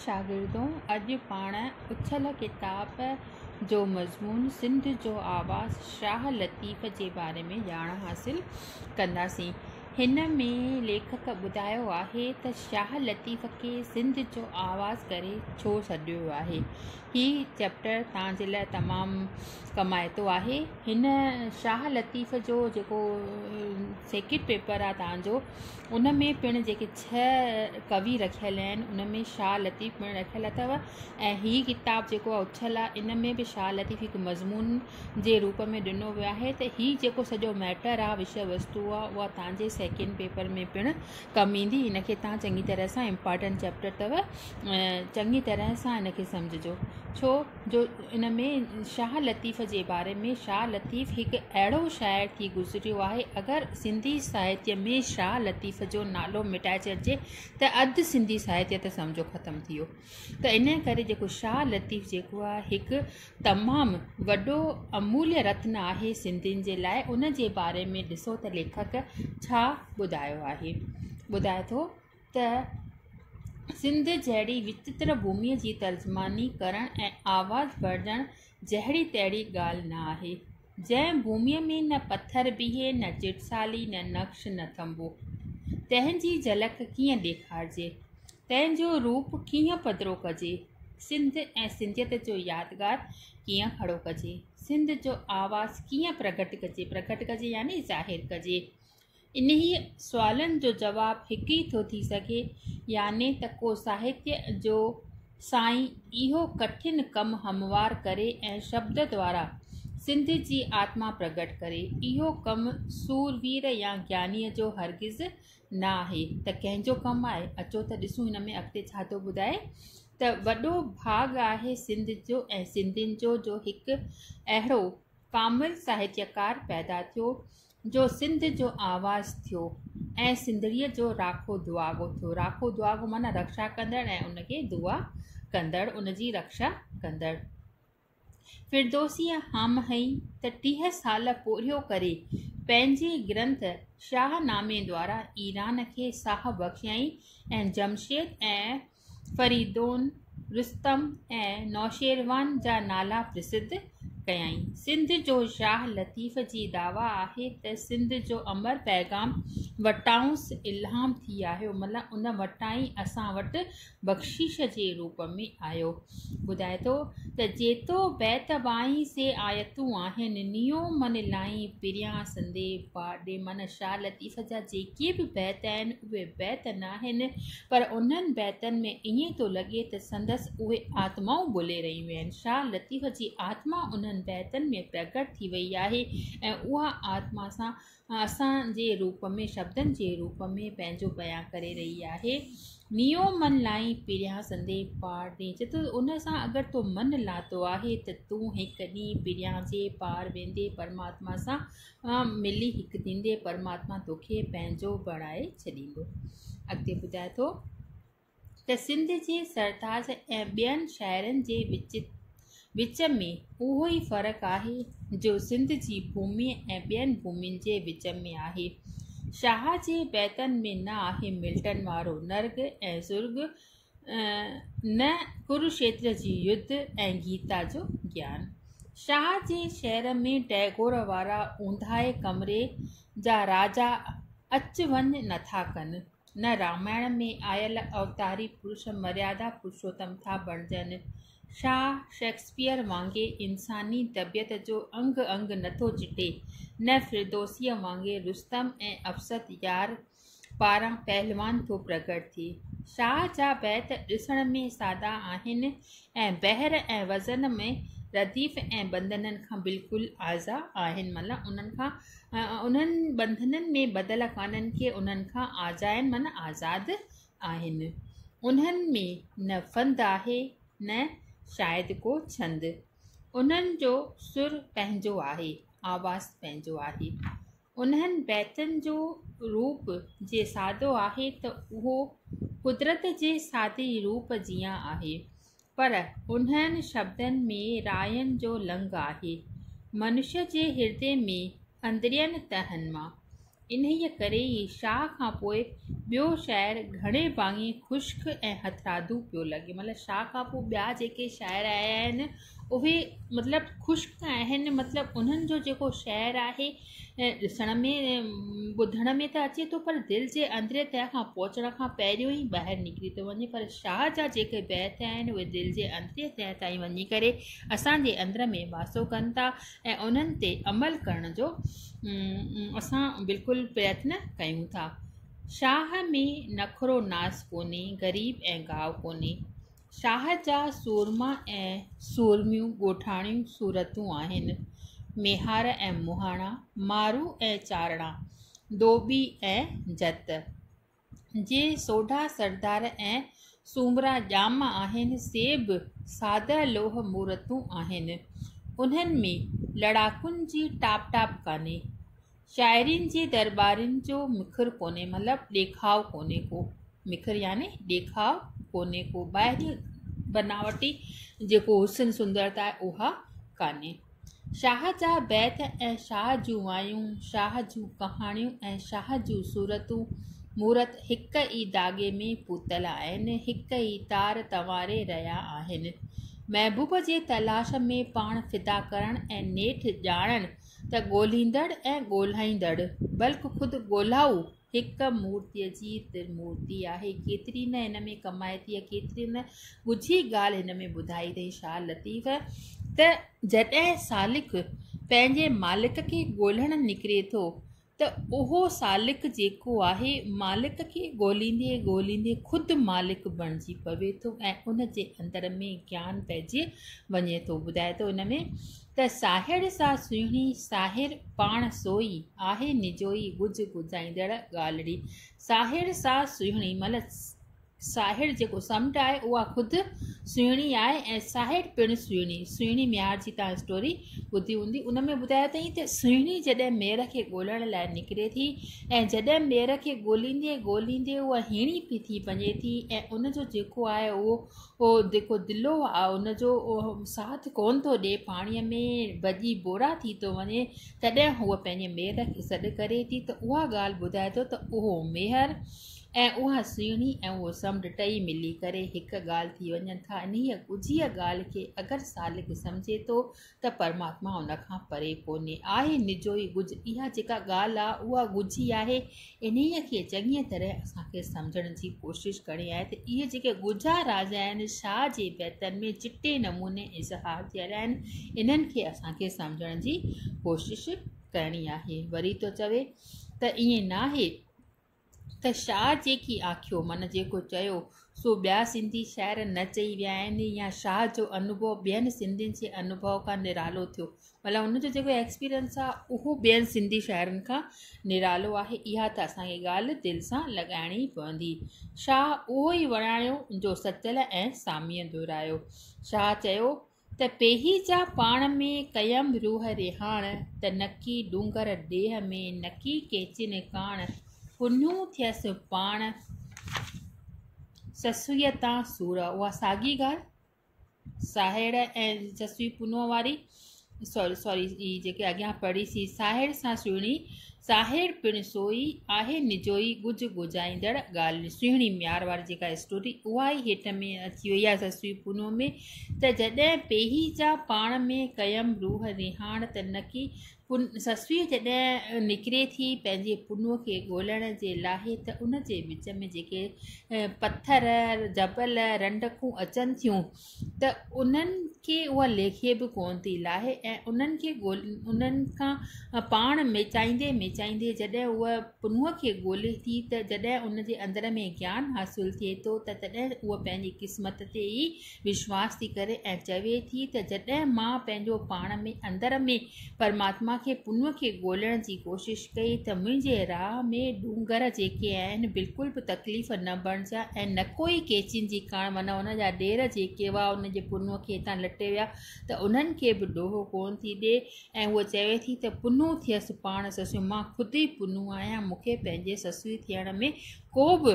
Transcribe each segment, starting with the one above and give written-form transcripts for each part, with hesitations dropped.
शागिर्दों, अॼु पाण उछल किताब जो मज़मून सिंध जो आवाज़ शाह लतीफ़ जे बारे में ॼाण हासिल कंदासीं। हिन में लेखक ॿुधायो आहे त शाह लतीफ़ खे सिंध जो आवाज़ करे छो सॾियो आहे। हीउ चैप्टर तव्हांजे लाइ तमामु कमाइतो आहे। हिन शाह लतीफ़ जो जेको सेकेंड पेपर आहे तव्हांजो, उन में पिणु जेके 6 कवि रखियल आहिनि, उन में शाह लतीफ़ पिणु रखियल अथव। ऐं हीअ किताब जेको आहे उछल आहे, इन में बि शाह लतीफ़ हिकु मज़मून जे रूप में ॾिनो वियो आहे। त हीअ जेको सॼो मैटर आहे, विषय वस्तु आहे, उहा तव्हांजे सेकेंड पेपर में पिणु कमु ईंदी। इनखे तव्हां चङी तरह सां इम्पॉर्टेंट चैप्टर अथव, चङी तरह सां इनखे सम्झिजो। छो जो इन में शाह लतीफ़ जे बारे में, शाह लतीफ़ हिकु अहिड़ो शाइर थी गुज़रियो आहे, अगरि सिंधी साहित्य में शाह लतीफ़ जो नालो मिटाए छॾिजे त अधु सिंधी साहित्य त सम्झो ख़तमु थी वियो। त इन करे जेको शाह लतीफ़ जेको आहे हिकु तमामु वॾो अमूल्य रत्न आहे सिंधियुनि जे लाइ। उन जे बारे में ॾिसो त लेखक छा ॿुधायो आहे। ॿुधाए थो त सिंध जहिड़ी विचित्र भूमीअ जी तर्जमानी करणु ऐं आवाज़ बणजणु जहिड़ी तहिड़ी ॻाल्हि न आहे। जंहिं भूमीअ में न पथर बीहे, न चिटसाली, न नक्श, न थंबो, तंहिंजी झलक कीअं ॾेखारिजे, तंहिंजो रूप कीअं पधिरो कजे, सिंध ऐं सिंधियत जो यादगार कीअं खड़ो कजे, सिंध जो आवाज़ कीअं प्रगट कजे यानी ज़ाहिर कजे। इन्ही सुवालनि जो जवाबु हिकु ई थो थी सघे, यानी त को साहित्य जो साईं इहो कठिन कमु हमवार करे ऐं शब्द द्वारा सिंध जी आत्मा प्रगट करे। इहो कमु सूरवीर या ज्ञानीअ जो हरगिज़ न आहे। त कंहिंजो कमु आहे? अचो त ॾिसूं हिन में अॻिते छा थो ॿुधाए। त वॾो भाॻ आहे सिंध जो ऐं सिंधियुनि जो हिकु अहिड़ो कामिल साहित्यकार पैदा थियो जो सिंध जो आवाज़ थियो ऐं सिंधड़ीअ जो राखो दुआगो थियो। राखो दुआगो माना रक्षा कंदड़ ऐं उनखे दुआ कंदड़, उनजी रक्षा कंदड़। फिरदौसीअ हाम हई त 30 साल पोरियो करे पंहिंजे ग्रंथ शाहनामे द्वारा ईरान खे साह बख़्शियई ऐं जमशेद ऐं फरीदोन, रुस्तम ऐं नौशेरवान जा नाला प्रसिद्ध कयई। सिंध जो शाह लतीफ़ जी दावा आहे त सिंध जो अमर पैगाम वटाउंस इल्हाम थी आहियो, मतिलबु उन वटाई असां वटि बख़्शिश जे रूप में आयो। ॿुधाए थो त जेतो बैत बाई से आयतूं आहिनि, नियो मन लाई पिरियां संदे पाॾे। मन शाह लतीफ़ जा जेके बि बैत आहिनि, उहे बैत न आहिनि, पर उन्हनि बैतनि में ईअं थो लॻे त संदसि उहे आत्माऊं ॿुले रहियूं आहिनि। शाह लतीफ़ जी आत्मा उन्हनि बैतनि में प्रगट थी वई आहे ऐं उहा आत्मा सां असांजे रूप में, शब्दनि जे रूप में पंहिंजो बयां करे रही आहे। नियो मन लाई पिरियां संदे पार ॾे, चए थो उन सां अगरि तो मन लातो आहे त तूं हिकु ॾींहुं पिरियां जे पार वेंदे परमात्मा सां मिली हिकु थींदे, परमात्मा तोखे पंहिंजो बणाए छॾींदो। अॻिते ॿुधाए थो त सिंध जे सरताज ऐं ॿियनि शाइरनि जे विच में उहो ई फ़र्क़ु आहे जो सिंध जी भूमि ऐं ॿियनि भूमियुनि जे विच में आहे। शाह जे बैतनि में न आहे मिल्टन वारो नर्ग ऐं ज़ुर्ग, न कुरुक्षेत्र जी युद्ध ऐं गीता जो ज्ञान। शाह जे शहर में टैगोर वारा ऊंधाए कमरे जा राजा अच वञ नथा कनि, न रामायण में आयल अवतारी पुरुष मर्यादा पुरुषोत्तम था बणजनि। शाह शेक्सपियर वांगुरु इंसानी तबियत जो अंग अंग नथो चिटे, न फिरदौसीअ वांगुरु रुस्तम ऐं अफसद यार पारां पहलवान थो प्रगट थिए। शाह जा बैत ॾिसण में सादा आहिनि ऐं बहर ऐं वज़न में रदीफ़ ऐं बंधननि खां बिल्कुलु आज़ा आहिनि, मतिलबु उन्हनि बंधननि में बदल काननि खे उन्हनि खां आज़ा आहिनि, माना आज़ादु आहिनि। उन्हनि में न फंद आहे न शायदि को छंद। उन्हनि जो सुर पंहिंजो आहे, आवाज़ पंहिंजो आहे। उन्हनि बैतनि जो रूप जे सादो आहे त उहो कुदरत जे सादे रूप जीअं आहे, पर उन्हनि शब्दनि में रायनि जो लंघ आहे। मनुष्य जे हृदय में अंदरियनि तहनि मां इन्हीअ करे ई शाह खां पोइ ॿियो शाइर घणे भाङे ख़ुश्क ऐं हथरादू पियो लॻे। मतिलबु शाह खां पोइ ॿिया जेके शाइर आया आहिनि उहे मतिलबु ख़ुश्क आहिनि। मतिलबु उन्हनि जो जेको शाइर आहे ॾिसण में ॿुधण में त अचे थो, पर दिलि जे अंदरे तह खां पहुचण खां पहिरियों ई ॿाहिरि निकिरी थो वञे। पर शाह जा जेके बैत आहिनि उहे दिलि जे अंदरे तह ताईं वञी करे असांजे अंदर में वासो कनि था ऐं उन्हनि ते अमल करण जो असां बिल्कुलु प्रयत्न कयूं था। शाह में नखरो नास कोन्हे, ग़रीब ऐं गांव कोन्हे। शाह जा सूरमा ऐं सूरमियूं ॻोठाणियूं सूरतूं आहिनि। मेहार ऐं मुहाणा, मारू ऐं चारणा, धोबी ऐं जत। जे सोढा सरदार ऐं सूमरा ॼाम आहिनि, से बि सादा लोह मूरतूं आहिनि। उन्हनि में लड़ाकुनि जी टाप टाप कान्हे। शाइरीन जे दरबारिन जो मिखर कोन्हे, मतिलबु ॾेखाव कोन्हे को। मिखर यानी ॾेखाव कोन्हे को, ॿाहिरि बनावटी जेको हुस्न सुंदरता आहे उहा कान्हे। शाह जा बैत ऐं शाह जूं वायूं, शाह जूं कहाणियूं ऐं शाह जूं सूरतूं मूरत हिक ई दागे में पूतल आहिनि, हिक ई तार तंवारे रहिया आहिनि। महबूब जे तलाश में पाण फिदा करण ऐं नेठि ॼाणनि त ॻोल्हींदड़ ऐं ॻोल्हाईंदड़ बल्कि ख़ुदि ॻोल्हाऊ हिक मूर्तीअ जी त्रिमूर्ति आहे। केतिरी न हिन में कमाइती, केतिरी न ॻुझी ॻाल्हि हिन में ॿुधाई अथई शाह लतीफ़ त जॾहिं सालिक पंहिंजे मालिक खे ॻोल्हण निकिरे थो त उहो सालिक जेको आहे मालिक खे ॻोल्हींदे ॻोल्हींदे ख़ुदि मालिक बणिजी पवे थो ऐं उन जे अंदर में ज्ञान पइजी वञे थो। ॿुधाए थो हिन में त साहिड़ सां सुहिणी साहिर पाण सोई आहे निजोई गुज गुजाईंदड़ ॻाल्हिड़ी। साहिड़ सां सुहिणी मतिलबु साहिड़ जेको समुंड आहे उहा ख़ुदि सुहिणी आहे ऐं साहिड़ पिणु सुहिणी। सुहिणी म्यार जी तव्हां स्टोरी ॿुधी हूंदी, उन में ॿुधायो अथई त सुहिणी जॾहिं मेर खे ॻोल्हण लाइ निकिरे थी ऐं जॾहिं मेर खे ॻोल्हींदे ॻोल्हींदे उहा हीणी पई थी वञे थी ऐं उनजो जेको आहे उहो जेको दिलो आहे उनजो साथ कोन थो ॾिए, पाणीअ में भॼी बोरा थी थो वञे, तॾहिं हूअ पंहिंजे मेर खे सॾु करे थी। त उहा ॻाल्हि ॿुधाए थो त उहो मेहर ऐं उहा सुहिणी ऐं उहो समुंड टई मिली करे हिकु ॻाल्हि थी वञनि था। इन्हीअ ॻुझीअ ॻाल्हि खे अगरि सालिक सम्झे थो त परमात्मा उनखां परे कोन्हे, आहे निजो ई गुज। इहा जेका ॻाल्हि आहे उहा ॻुझी आहे, इन्हीअ खे चङीअ तरह असांखे सम्झण जी कोशिशि करणी आहे। त इहे जेके ॻुझा राज आहिनि शाह जे बैतनि में चिटे नमूने इज़हार थियल आहिनि, इन्हनि खे असांखे सम्झण जी कोशिशि करणी आहे। वरी थो चवे त ईअं न आहे त शाह जेकी आखियो मन जेको चयो सो ॿिया सिंधी शाइर न चई विया आहिनि या शाह जो अनुभव ॿियनि सिंधियुनि जे अनुभव खां निरालो थियो, मतिलबु उनजो जेको एक्सपीरियंस आहे उहो ॿियनि सिंधी शाइरनि खां निरालो आहे। इहा त असांखे ॻाल्हि दिलि सां लॻाइणी पवंदी। शाह उहो ई वणायो जो सचल ऐं सामीअ दुहिरायो। शाह चयो त पेही जा पाण में कयम रूह रिहाण, त नकी डूंगर ॾेह में नकी केचिन काण, पुन्नू थियसि पाण ससुईअ तां सूर। उहा साॻी ॻाल्हि साहिड़ ऐं ससुई पुन्नूअ वारी सॉरी ई जेके अॻियां पढ़ीसीं, साहिड़ सां सुहिणी साहिड़ पिणु सोई आहे निजोई गुज गुजाईंदड़ ॻाल्हि। सुहिणी म्यार वारी जेका स्टोरी उहा ई हेठि में अची वई आहे ससुई पुन्नूअ में, त जॾहिं पेही जा पाण में कयम रूह रिहाण, त नकी ससुई जॾहिं निकिरे थी पंहिंजे पुन्नूअ खे ॻोल्हण जे लाइ त उन जे विच में जेके पथर जबल रंडकूं अचनि थियूं त उन्हनि खे उहा लेखे बि कोन थी लाहे ऐं उन्हनि खे उन्हनि खां पाण मेचाईंदे मेचाईंदे जॾहिं उहा पुन्नूअ खे ॻोल्हे थी त जॾहिं उन जे अंदर में ज्ञान हासिलु थिए थो त तॾहिं उहा पंहिंजी क़िस्मत ते ई विश्वास थी करे ऐं चवे थी त जॾहिं मां पंहिंजो पाण में अंदर में परमात्मा खे पुन्नूअ खे ॻोल्हण जी कोशिशि कई त मुंहिंजे राह में डूंगर जेके आहिनि बिल्कुलु बि तकलीफ़ न बणिजा ऐं न कोई केचिन जी कान, माना उन जा ॾेर जेके हुआ उन जे पुन्नूअ खे हितां लटे विया त उन्हनि खे बि ॾोहो कोन थी ॾिए ऐं उहा चवे थी त पुन्नू थियसि पाण ससु। मां ख़ुदि ई पुन्नू आहियां, मूंखे पंहिंजे ससु थियण में को बि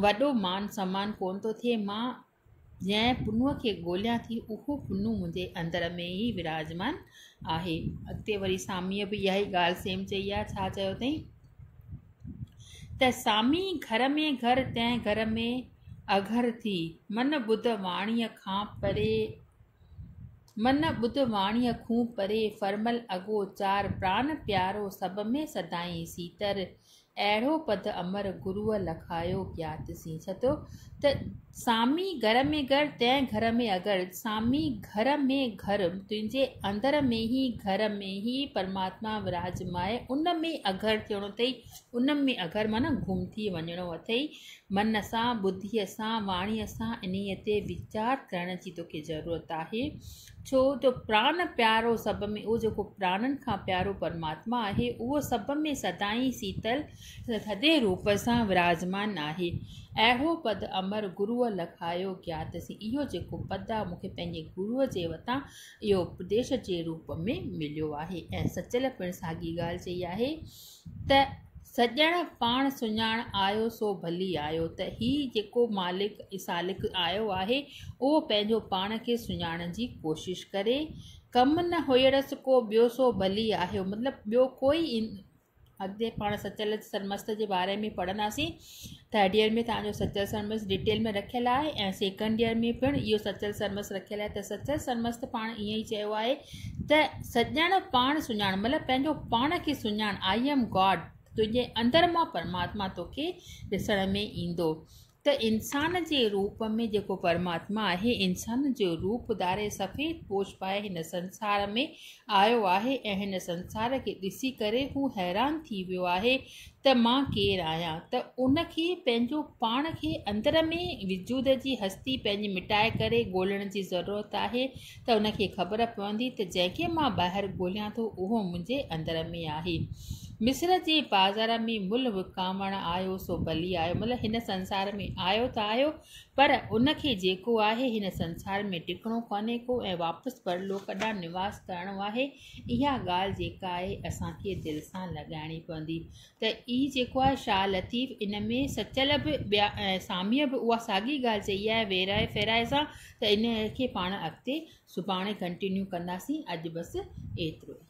वॾो मान सम्मान कोन थो थिए। मां जंहिं पुन्नूअ खे ॻोल्हियां थी उहो पुन्नू मुंहिंजे अंदर में ई विराजमान आहे। अॻिते वरी सामीअ बि इहा ई ॻाल्हि सेम चई आहे। छा चयो अथई त सामी घर में घर तंहिं घर में अघर थी, मन ॿुध वाणीअ खां परे मन ॿुध वाणीअ खूं परे, फरमल अगो चार प्राण प्यारो सभ में सदाईं सीतर, अहिड़ो पद अमर गुरुअ लखायो ज्ञात सी। छतो त सामी घर में घर तंहिं घर में अगर, सामी घर में घर तुंहिंजे अंदर में ही परमात्मा विराजमाए, उन में अगर थियणो अथई, उन में अगर माना घुम थी वञणो अथई। मन सां बुद्धीअ सां वाणीअ सां इन्हीअ ते वीचार करण जी तोखे ज़रूरत आहे। छो त प्राण प्यारो सभ में, उहो जेको प्राणनि खां प्यारो परमात्मा आहे, उहो सभ में सदाईं शीतल थधे रूप सां विराजमान आहे। अहिड़ो पद अमर गुरुअ लखायो ज्ञात सी। इहो जेको पद आहे मूंखे पंहिंजे गुरुअ जे वटां इहो उपदेश जे रूप में मिलियो आहे। ऐं सचल पिणु साॻी ॻाल्हि चई आहे त सॼण पाण सुञाण आयो सो भली आयो। त हीउ जेको मालिक सालिक आयो आहे, उहो पंहिंजो पाण खे सुञाणण जी कोशिशि करे। कमु न हुयड़सि को ॿियो सो भली आहियो, मतिलबु ॿियो कोई अॻिते पाण सचल सरमस्त जे बारे में पढ़ंदासीं। थर्ड ईयर में तव्हांजो सचल सरमस्त डिटेल में रखियलु आहे, ऐं सेकंड ईयर में पिणु इहो सचल सरमस्त रखियलु आहे। त सचल सरमस्त पाण ईअं ई चयो आहे त सॼण पाण सुञाण, मतिलबु पंहिंजो पाण खे सुञाण। आई एम गॉड, तुंहिंजे अंदर मां परमात्मा तोखे ॾिसण में ईंदो। त इंसान जे रूप में जेको परमात्मा आहे, इंसान जो रूप धारे सफ़ेद पोश पाए हिन संसार में आयो आहे, ऐं हिन संसार खे ॾिसी करे हू हैरान थी वियो आहे त मां केरु आहियां। त उनखे पंहिंजो पाण खे अंदर में वजूद जी हस्ती पंहिंजी मिटाए करे ॻोल्हण जी ज़रूरत आहे। त उनखे ख़बर पवंदी त जंहिंखे मां ॿाहिरि ॻोल्हियां थो, उहो मुंहिंजे अंदर में आहे। मिस्र जे बाज़ार में मुल विकामण आयो सो भली आयो, मतिलबु हिन संसार में आयो त आयो, पर उनखे जेको आहे हिन संसार में टिकणो कोन्हे को, ऐं वापसि परलोक ॾांहुं निवास करणो आहे। इहा ॻाल्हि जेका आहे असांखे दिलि सां लॻाइणी पवंदी। त ई जेको आहे शाह लतीफ़, इन में सचल बि ॿिया ऐं सामीअ बि उहा साॻी ॻाल्हि चई आहे वेराए फेराए सां। त इन खे पाण अॻिते सुभाणे कंटिन्यू कंदासीं। अॼु बसि एतिरो ई।